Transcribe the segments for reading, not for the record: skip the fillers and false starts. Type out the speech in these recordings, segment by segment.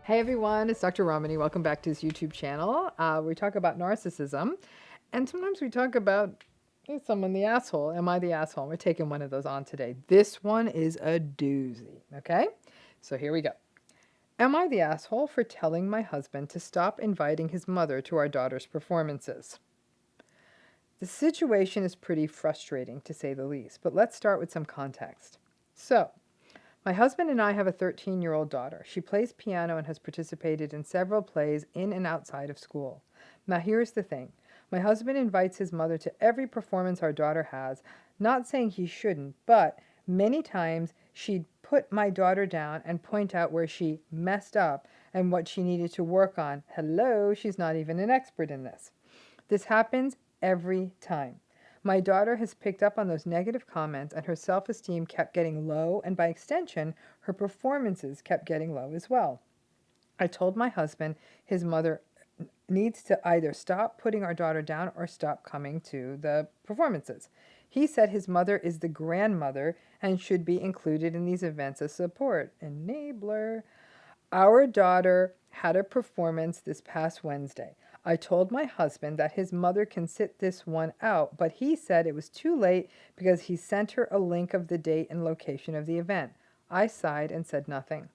Hey everyone, it's Dr. Ramani. Welcome back to this YouTube channel. We talk about narcissism, and sometimes we talk about is someone the asshole? Am I the asshole? We're taking one of those on today. This one is a doozy, okay? So here we go. Am I the asshole for telling my husband to stop inviting his mother to our daughter's performances? The situation is pretty frustrating, to say the least, but let's start with some context. So, my husband and I have a 13-year-old daughter. She plays piano and has participated in several plays in and outside of school. Now here's the thing. My husband invites his mother to every performance our daughter has, not saying he shouldn't, but many times she'd put my daughter down and point out where she messed up and what she needed to work on. Hello, she's not even an expert in this. This happens every time. My daughter has picked up on those negative comments, and her self-esteem kept getting low, and by extension, her performances kept getting low as well. I told my husband his mother needs to either stop putting our daughter down or stop coming to the performances. He said his mother is the grandmother and should be included in these events as support. Enabler. Our daughter had a performance this past Wednesday. I told my husband that his mother can sit this one out, but he said it was too late because he sent her a link of the date and location of the event. I sighed and said nothing.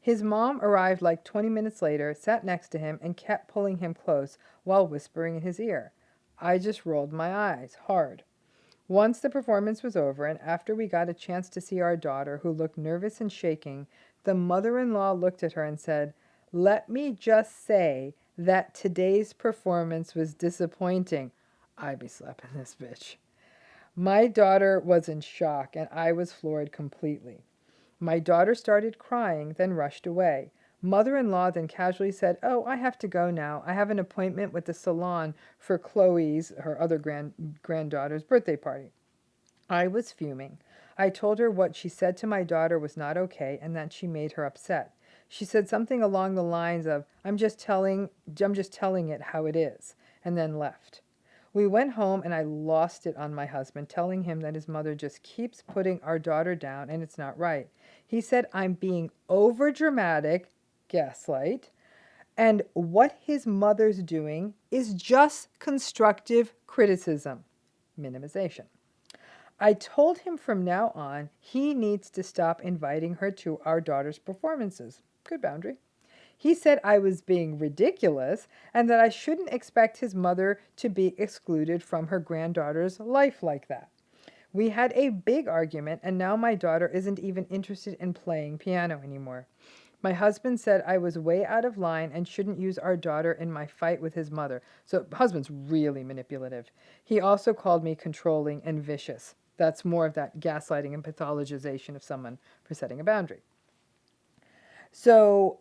His mom arrived like 20 minutes later, sat next to him, and kept pulling him close while whispering in his ear. I just rolled my eyes hard. Once the performance was over, and after we got a chance to see our daughter, who looked nervous and shaking, the mother-in-law looked at her and said, "Let me just say that today's performance was disappointing." I be slapping this bitch. My daughter was in shock, and I was floored completely. My daughter started crying, then rushed away. Mother-in-law then casually said, "Oh, I have to go now. I have an appointment with the salon for Chloe's, her other granddaughter's birthday party." I was fuming. I told her what she said to my daughter was not okay and that she made her upset. She said something along the lines of, I'm just telling it how it is," and then left. We went home and I lost it on my husband, telling him that his mother just keeps putting our daughter down and it's not right. He said I'm being overdramatic, gaslight, and what his mother's doing is just constructive criticism, minimization. I told him from now on he needs to stop inviting her to our daughter's performances. Good boundary. He said I was being ridiculous and that I shouldn't expect his mother to be excluded from her granddaughter's life like that. We had a big argument, and now my daughter isn't even interested in playing piano anymore. My husband said I was way out of line and shouldn't use our daughter in my fight with his mother. So husband's really manipulative. He also called me controlling and vicious. That's more of that gaslighting and pathologization of someone for setting a boundary. So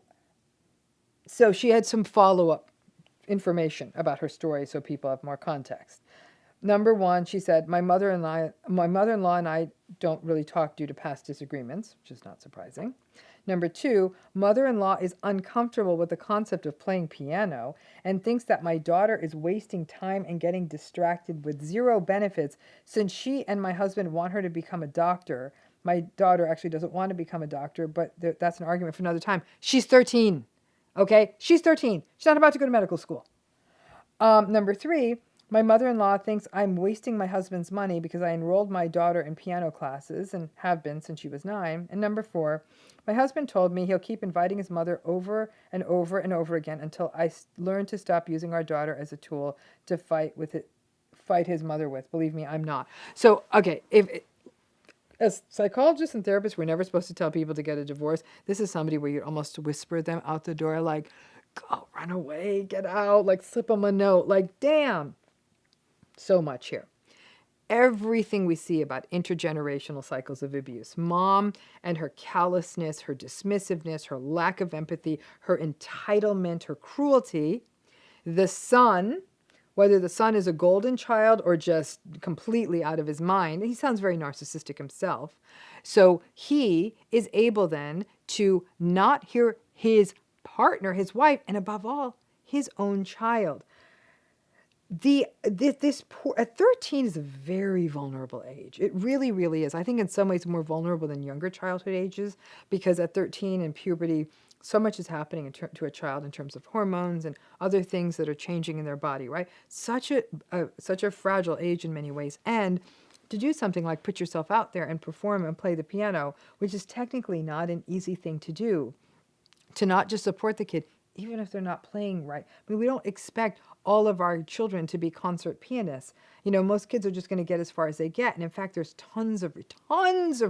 she had some follow-up information about her story so people have more context. Number one, she said, my mother-in-law and I don't really talk due to past disagreements, which is not surprising. Number two, mother-in-law is uncomfortable with the concept of playing piano and thinks that my daughter is wasting time and getting distracted with zero benefits since she and my husband want her to become a doctor. My daughter actually doesn't want to become a doctor, but that's an argument for another time. She's 13, okay? She's 13. She's not about to go to medical school. Number three, my mother-in-law thinks I'm wasting my husband's money because I enrolled my daughter in piano classes and have been since she was 9. And number four, my husband told me he'll keep inviting his mother over and over and over again until I learn to stop using our daughter as a tool to fight his mother with. Believe me, I'm not. So, okay, as psychologists and therapists, we're never supposed to tell people to get a divorce. This is somebody where you almost whisper them out the door like, go, run away, get out, like slip them a note, like, damn. So much here. Everything we see about intergenerational cycles of abuse, mom and her callousness, her dismissiveness, her lack of empathy, her entitlement, her cruelty, the son, whether the son is a golden child or just completely out of his mind, he sounds very narcissistic himself. So he is able then to not hear his partner, his wife, and above all, his own child. This poor at 13 is a very vulnerable age. It really, really is. I think in some ways more vulnerable than younger childhood ages, because at 13 in puberty, so much is happening to a child in terms of hormones and other things that are changing in their body, right? Such a fragile age in many ways. And to do something like put yourself out there and perform and play the piano, which is technically not an easy thing to do, to not just support the kid, even if they're not playing right. I mean, we don't expect all of our children to be concert pianists. You know, most kids are just going to get as far as they get. And in fact, there's tons of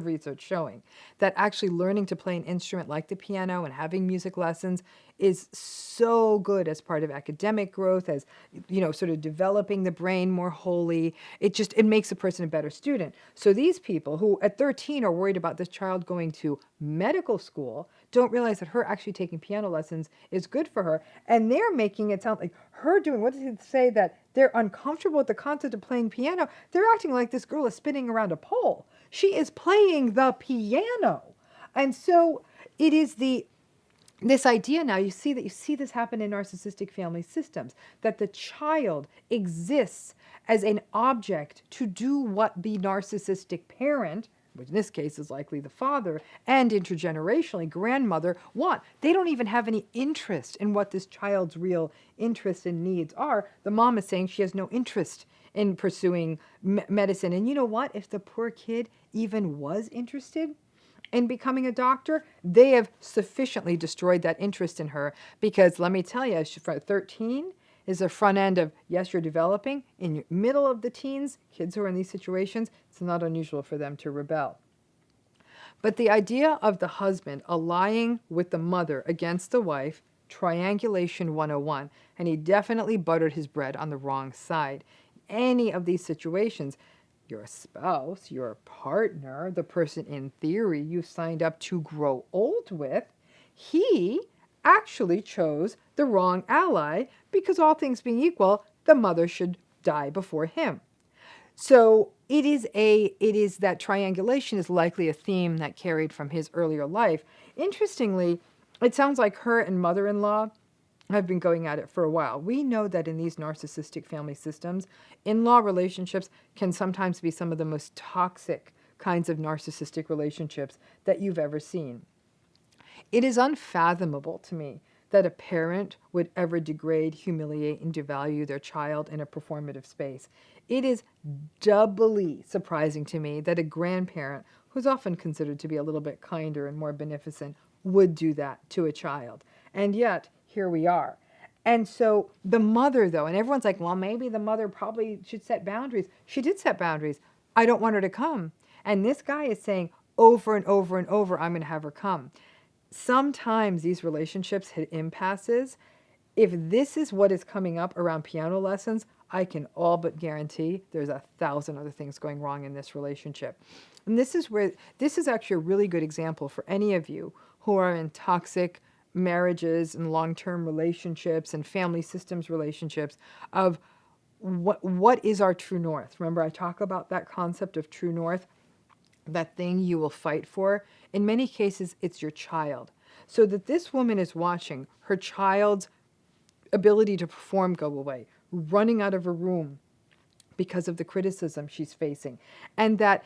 research showing that actually learning to play an instrument like the piano and having music lessons is so good as part of academic growth, as, you know, sort of developing the brain more wholly. It makes a person a better student. So these people who at 13 are worried about this child going to medical school don't realize that her actually taking piano lessons is good for her. And they're making it sound like her doing, what does it say, that they're uncomfortable with the concept of playing piano? They're acting like this girl is spinning around a pole. She is playing the piano. And so it is this idea now, you see this happen in narcissistic family systems, that the child exists as an object to do what the narcissistic parent, which in this case is likely the father, and intergenerationally grandmother, want. They don't even have any interest in what this child's real interests and needs are. The mom is saying she has no interest in pursuing medicine. And you know what? If the poor kid even was interested in becoming a doctor, they have sufficiently destroyed that interest in her, because let me tell you, 13 is the front end of, yes, you're developing. In the middle of the teens, kids who are in these situations, it's not unusual for them to rebel. But the idea of the husband allying with the mother against the wife, triangulation 101, and he definitely buttered his bread on the wrong side. Any of these situations, your spouse, your partner, the person in theory you signed up to grow old with, he actually chose the wrong ally, because all things being equal, the mother should die before him. So it is that triangulation is likely a theme that carried from his earlier life. Interestingly, it sounds like her and mother-in-law have been going at it for a while. We know that in these narcissistic family systems, in-law relationships can sometimes be some of the most toxic kinds of narcissistic relationships that you've ever seen. It is unfathomable to me that a parent would ever degrade, humiliate, and devalue their child in a performative space. It is doubly surprising to me that a grandparent, who's often considered to be a little bit kinder and more beneficent, would do that to a child. And yet, here we are. And so the mother, though, and everyone's like, well, maybe the mother probably should set boundaries. She did set boundaries. I don't want her to come. And this guy is saying over and over and over, I'm going to have her come. Sometimes these relationships hit impasses. If this is what is coming up around piano lessons, I can all but guarantee there's 1,000 other things going wrong in this relationship. And this is actually a really good example for any of you who are in toxic marriages and long-term relationships and family systems relationships of what is our true north. Remember, I talk about that concept of true north, that thing you will fight for. In many cases, it's your child. So that this woman is watching her child's ability to perform go away, running out of a room because of the criticism she's facing. And that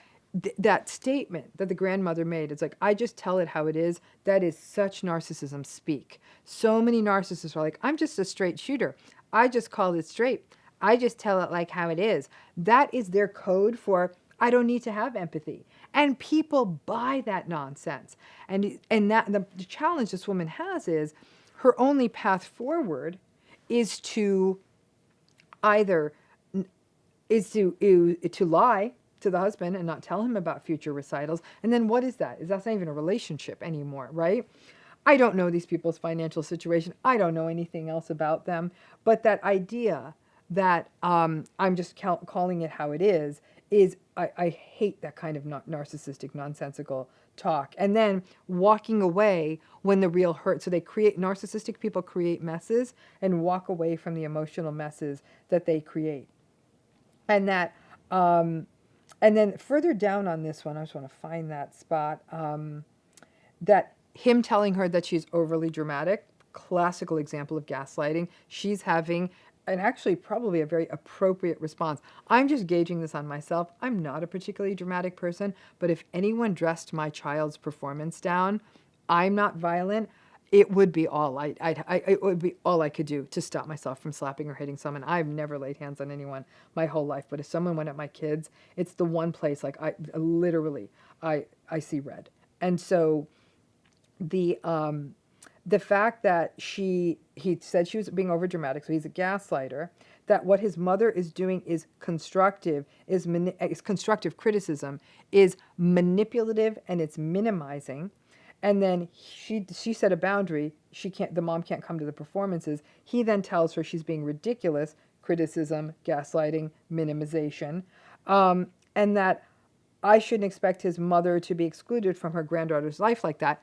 statement that the grandmother made, it's like, I just tell it how it is, that is such narcissism speak. So many narcissists are like, I'm just a straight shooter. I just call it straight. I just tell it like how it is. That is their code for, I don't need to have empathy. And people buy that nonsense. And that the challenge this woman has is her only path forward is to either to lie to the husband and not tell him about future recitals. And then what is that? That's not even a relationship anymore, right? I don't know these people's financial situation. I don't know anything else about them. But that idea that I'm just calling it how it is I hate that kind of narcissistic, nonsensical talk. And then walking away when the real hurt. So narcissistic people create messes and walk away from the emotional messes that they create. And that, and then further down on this one, I just want to find that spot, that him telling her that she's overly dramatic, classical example of gaslighting. She's having and actually probably a very appropriate response. I'm just gauging this on myself. I'm not a particularly dramatic person, but if anyone dressed my child's performance down, I'm not violent. It would be all it would be all I could do to stop myself from slapping or hitting someone. I've never laid hands on anyone my whole life, but if someone went at my kids, it's the one place like I literally I see red. And so the fact that he said she was being over dramatic, so he's a gaslighter, that what his mother is doing is constructive, is constructive criticism, is manipulative, and it's minimizing. And then she set a boundary. The mom can't come to the performances. He then tells her she's being ridiculous, criticism, gaslighting, minimization, and that I shouldn't expect his mother to be excluded from her granddaughter's life like that.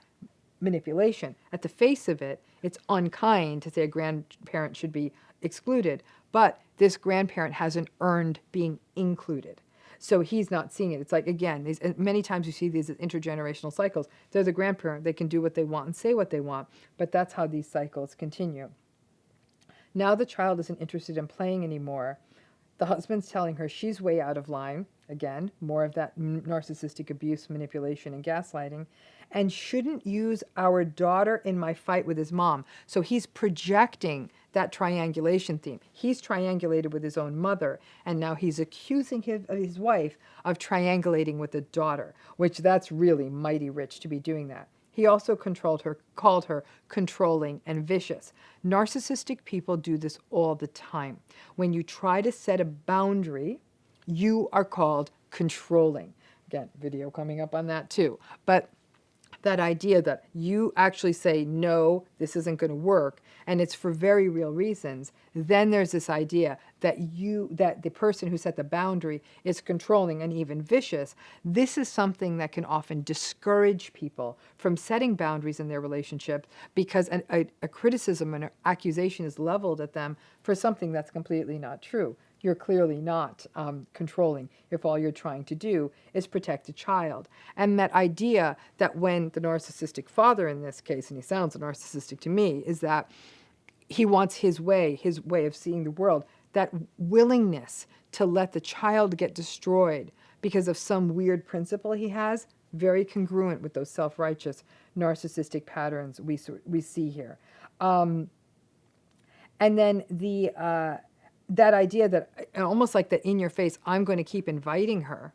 Manipulation. At the face of it, it's unkind to say a grandparent should be excluded, but this grandparent hasn't earned being included. So he's not seeing it. It's like, again, many times you see these intergenerational cycles. They're the grandparent. They can do what they want and say what they want, but that's how these cycles continue. Now the child isn't interested in playing anymore. The husband's telling her she's way out of line. Again, more of that narcissistic abuse, manipulation, and gaslighting. And shouldn't use our daughter in my fight with his mom. So he's projecting that triangulation theme. He's triangulated with his own mother, and now he's accusing his wife of triangulating with the daughter, which that's really mighty rich to be doing that. He also called her controlling and vicious. Narcissistic people do this all the time. When you try to set a boundary, you are called controlling. Again, video coming up on that too. But that idea that you actually say, no, this isn't going to work, and it's for very real reasons, then there's this idea that the person who set the boundary is controlling and even vicious. This is something that can often discourage people from setting boundaries in their relationship because a criticism and an accusation is leveled at them for something that's completely not true. You're clearly not controlling if all you're trying to do is protect a child. And that idea that when the narcissistic father in this case, and he sounds narcissistic to me, is that he wants his way of seeing the world, that willingness to let the child get destroyed because of some weird principle he has, very congruent with those self-righteous narcissistic patterns we see here. And then that idea that almost like that in your face, I'm going to keep inviting her.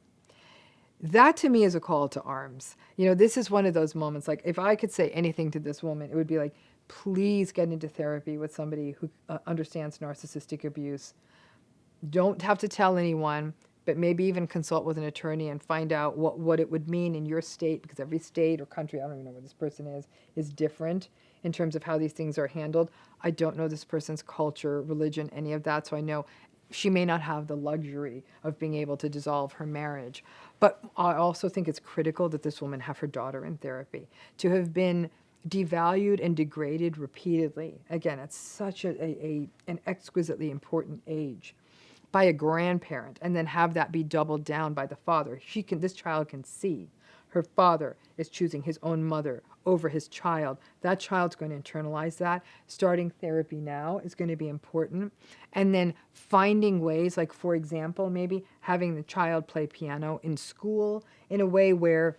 That to me is a call to arms. You know, this is one of those moments, like if I could say anything to this woman, it would be like, please get into therapy with somebody who understands narcissistic abuse. Don't have to tell anyone, but maybe even consult with an attorney and find out what it would mean in your state, because every state or country, I don't even know where this person is different in terms of how these things are handled. I don't know this person's culture, religion, any of that, so I know she may not have the luxury of being able to dissolve her marriage. But I also think it's critical that this woman have her daughter in therapy. To have been devalued and degraded repeatedly, again, at such an exquisitely important age, by a grandparent, and then have that be doubled down by the father. This child can see her father is choosing his own mother over his child. That child's going to internalize that. Starting therapy now is going to be important. And then finding ways, like for example, maybe having the child play piano in school in a way where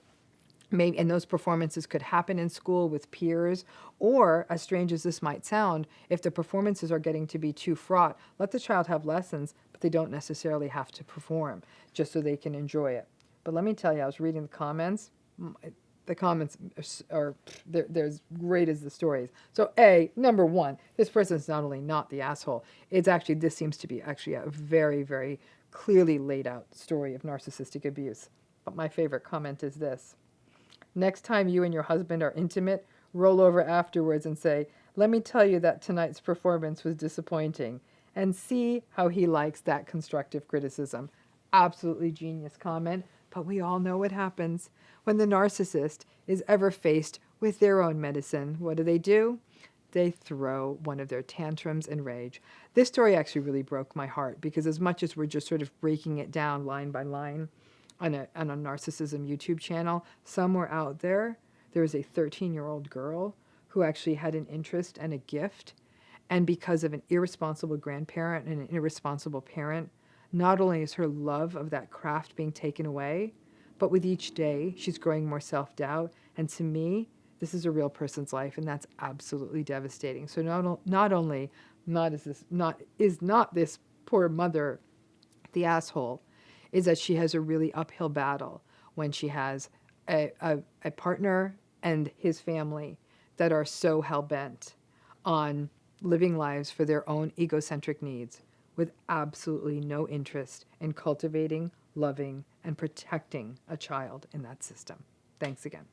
maybe, and those performances could happen in school with peers, or, as strange as this might sound, if the performances are getting to be too fraught, let the child have lessons, but they don't necessarily have to perform, just so they can enjoy it. But let me tell you, I was reading the comments. The comments they're as great as the stories. So number one, this person's not only not the asshole, this seems to be actually a very, very clearly laid out story of narcissistic abuse. But my favorite comment is this. Next time you and your husband are intimate, roll over afterwards and say, let me tell you that tonight's performance was disappointing, and see how he likes that constructive criticism. Absolutely genius comment, but we all know what happens when the narcissist is ever faced with their own medicine. What do? They throw one of their tantrums and rage. This story actually really broke my heart, because as much as we're just sort of breaking it down line by line, on a Narcissism YouTube channel, somewhere out there, there was a 13-year-old girl who actually had an interest and a gift, And because of an irresponsible grandparent and an irresponsible parent, not only is her love of that craft being taken away, but with each day, she's growing more self-doubt. And to me, this is a real person's life, and that's absolutely devastating. So not only is not this poor mother the asshole, is that she has a really uphill battle when she has a partner and his family that are so hell-bent on living lives for their own egocentric needs with absolutely no interest in cultivating, loving, and protecting a child in that system. Thanks again.